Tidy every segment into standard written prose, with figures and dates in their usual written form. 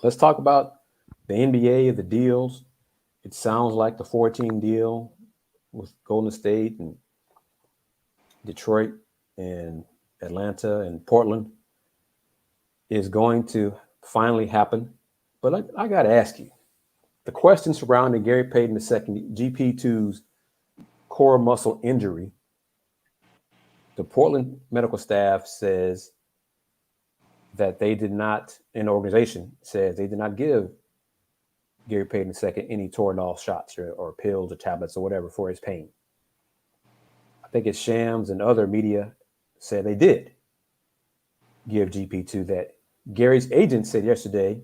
let's talk about the NBA, the deals. It sounds like the 14 deal with Golden State and Detroit and Atlanta and Portland is going to finally happen. But I got to ask you the question surrounding Gary Payton II, GP2's core muscle injury. The Portland medical staff says that they did not, an organization says they did not give Gary Payton II any Toradol shots or pills or tablets or whatever for his pain. I think it's Shams and other media said they did give GP2 that. Gary's agent said yesterday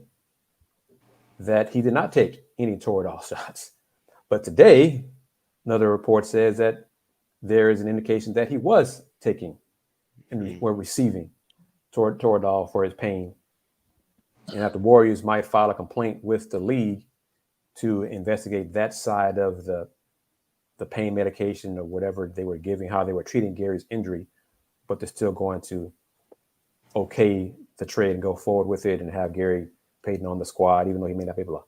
that he did not take any Toradol shots. But today, another report says that there is an indication that he was taking and were receiving Toradol for his pain, and that the Warriors might file a complaint with the league to investigate that side of the pain medication or whatever they were giving, how they were treating Gary's injury, but they're still going to okay the trade and go forward with it and have Gary Payton on the squad, even though he may not be able to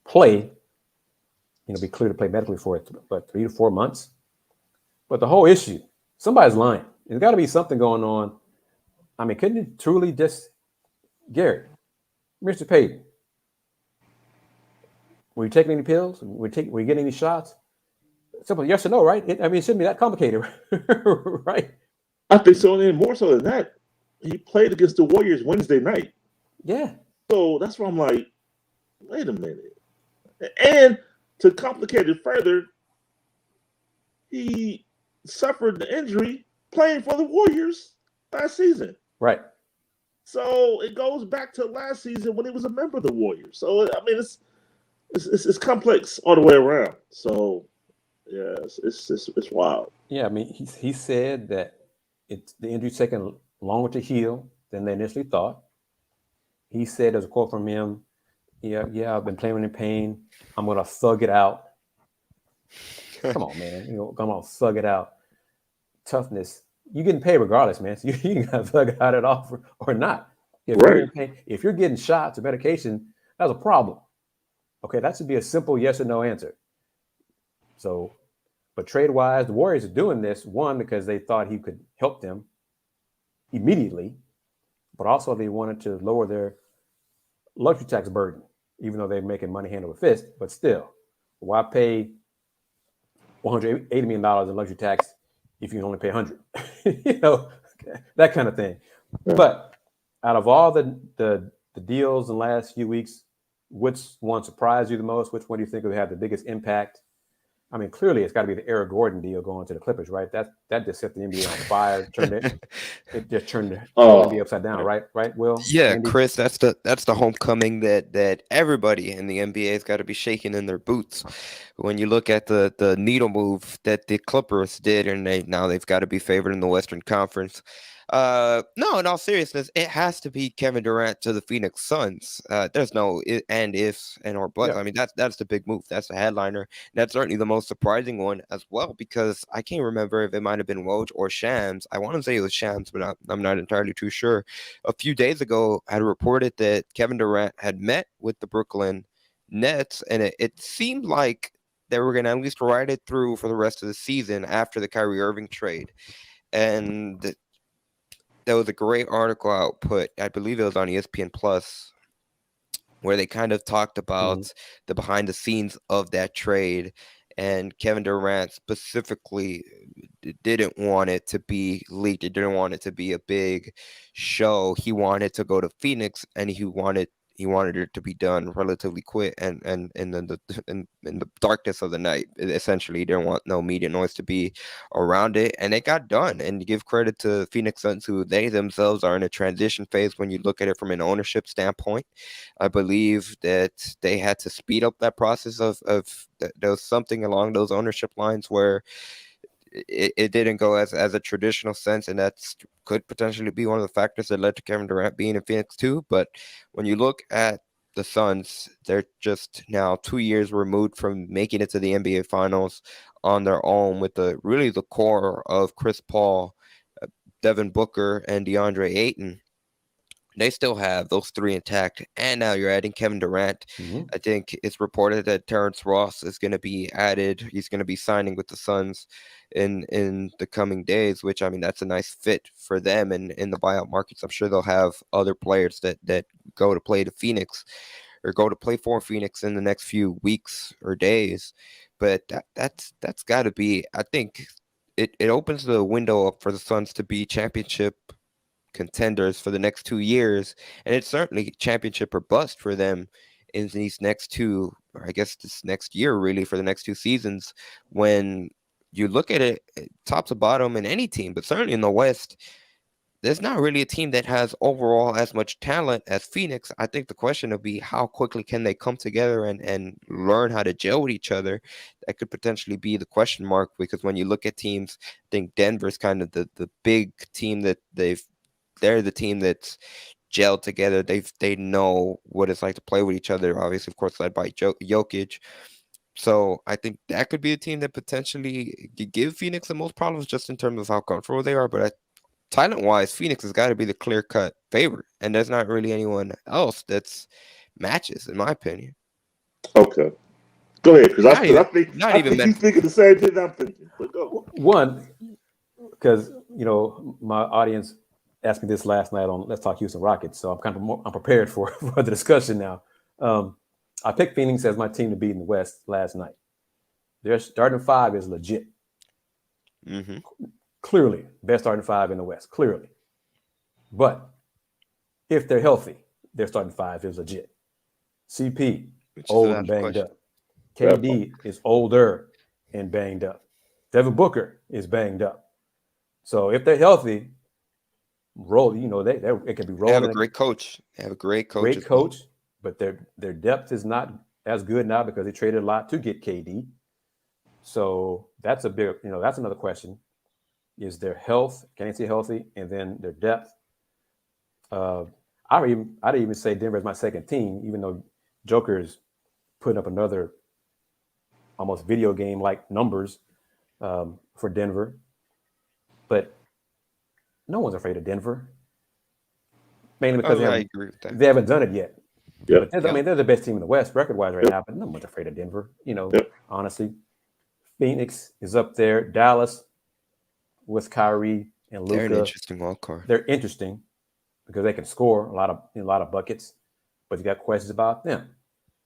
play, be clear to play medically for it, but 3 to 4 months. But the whole issue, somebody's lying. There's got to be something going on. I mean, couldn't it truly just, Gary, Mr. Payton, were you taking any pills? Were you getting any shots? Simple yes or no, right? It shouldn't be that complicated, right? I think so, and more so than that, he played against the Warriors Wednesday night. Yeah. So that's why I'm like, wait a minute. And to complicate it further, he suffered the injury playing for the Warriors last season. Right. So it goes back to last season when he was a member of the Warriors. So I mean, it's complex all the way around. So yeah, it's wild. Yeah, I mean, he said that the injury's taking longer to heal than they initially thought. He said, there's a quote from him, yeah, I've been playing in pain. I'm gonna thug it out. Come on, man. Come on, thug it out. Toughness. You're getting paid regardless, man. So you gotta thug it out at all or not. If Right. you're in pain, if you're getting shots or medication, that's a problem. Okay, that should be a simple yes or no answer. So, but trade-wise, the Warriors are doing this, one, because they thought he could help them immediately, but also they wanted to lower their luxury tax burden, even though they're making money hand over fist. But still, why pay $180 million in luxury tax if you can only pay 100? That kind of thing. Yeah. But out of all the deals in the last few weeks, which one surprised you the most? Which one do you think will have the biggest impact? I mean, clearly it's got to be the Eric Gordon deal going to the Clippers, right? That just set the NBA on fire. It just turned the NBA upside down, right? Right, Will? Yeah, Andy? Chris, that's the homecoming that everybody in the NBA has got to be shaking in their boots. When you look at the needle move that the Clippers did, and they've got to be favored in the Western Conference. No, in all seriousness, it has to be Kevin Durant to the Phoenix Suns. There's no ifs and or buts. Yeah. I mean, that's the big move. That's the headliner. And that's certainly the most surprising one as well, because I can't remember if it might have been Woj or Shams. I want to say it was Shams, but I'm not entirely too sure. A few days ago, I had reported that Kevin Durant had met with the Brooklyn Nets, and it seemed like they were going to at least ride it through for the rest of the season after the Kyrie Irving trade. And there was a great article output, I believe it was on ESPN Plus, where they kind of talked about the behind the scenes of that trade. And Kevin Durant specifically didn't want it to be leaked. He didn't want it to be a big show. He wanted to go to Phoenix, and he wanted it to be done relatively quick and in the darkness of the night. Essentially, he didn't want no media noise to be around it, and it got done. And to give credit to Phoenix Suns, who they themselves are in a transition phase when you look at it from an ownership standpoint. I believe that they had to speed up that process of there was something along those ownership lines where it didn't go as a traditional sense, and that could potentially be one of the factors that led to Kevin Durant being in Phoenix too. But when you look at the Suns, they're just now 2 years removed from making it to the NBA Finals on their own, with the core of Chris Paul, Devin Booker, and DeAndre Ayton. they still have those three intact. And now you're adding Kevin Durant. Mhm. I think it's reported that Terrence Ross is going to be added. He's going to be signing with the Suns in the coming days, which, I mean, that's a nice fit for them in the buyout markets. I'm sure they'll have other players that go to play to Phoenix or go to play for Phoenix in the next few weeks or days. But that's got to be, I think it opens the window up for the Suns to be championship contenders for the next 2 years, and it's certainly championship or bust for them in these next two, or I guess this next year, really, for the next 2 seasons. When you look at it, top to bottom in any team, but certainly in the West, there's not really a team that has overall as much talent as Phoenix. I think the question will be how quickly can they come together and learn how to gel with each other. That could potentially be the question mark, because when you look at teams, I think Denver's kind of the big team that they're the team that's gelled together. They know what it's like to play with each other. Obviously, of course, led by Jokic. So I think that could be a team that potentially could give Phoenix the most problems, just in terms of how comfortable they are. But talent-wise, Phoenix has got to be the clear-cut favorite, and there's not really anyone else that's matches, in my opinion. Okay, go ahead, because I think not even you thinking the same thing I'm thinking. But go. One, because my audience asked me this last night on Let's Talk Houston Rockets, so I'm prepared for the discussion now. I picked Phoenix as my team to beat in the West last night. Their starting five is legit. Mm-hmm. Clearly, best starting five in the West. Clearly, but if they're healthy, their starting five is legit. CP old and banged up. KD is older and banged up. Devin Booker is banged up. So if they're healthy, roll. It can be rolling. They have a great coach. They have a great coach. Great coach, but their depth is not as good now because they traded a lot to get KD. So that's a big. That's another question. Is their health? Can they stay healthy? And then their depth. I'd even say Denver is my second team, even though Joker is putting up another almost video game like numbers for Denver. But no one's afraid of Denver, mainly because I agree with that. They haven't done it yet. Yep. But they're the best team in the West record-wise right now, but no one's afraid of Denver. Honestly, Phoenix is up there. Dallas with Kyrie and Luka. They're an interesting wild card. They're interesting because they can score a lot of buckets, but you got questions about them.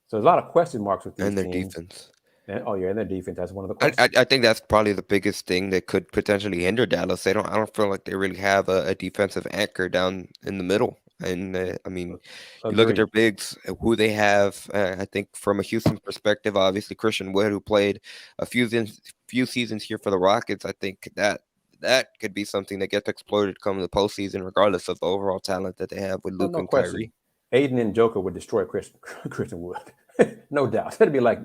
So there's a lot of question marks with these and their teams. Defense. And their defense. That's one of the questions. I think that's probably the biggest thing that could potentially hinder Dallas. I don't feel like they really have a defensive anchor down in the middle. And you look at their bigs, who they have. I think from a Houston perspective, obviously Christian Wood, who played a few seasons here for the Rockets. I think that could be something that gets exploited come the postseason, regardless of the overall talent that they have with Luka and Kyrie. Aiden and Joker would destroy Christian Wood, no doubt. It'd be like,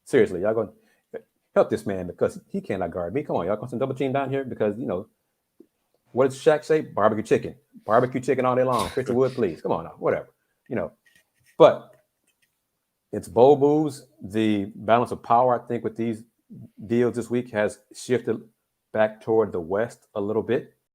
seriously, y'all going to help this man because he cannot guard me. Come on, y'all going to double team down here because what does Shaq say? Barbecue chicken all day long. Christian Wood, please, come on now, whatever, But it's bold moves. The balance of power, I think, with these deals this week has shifted back toward the West a little bit.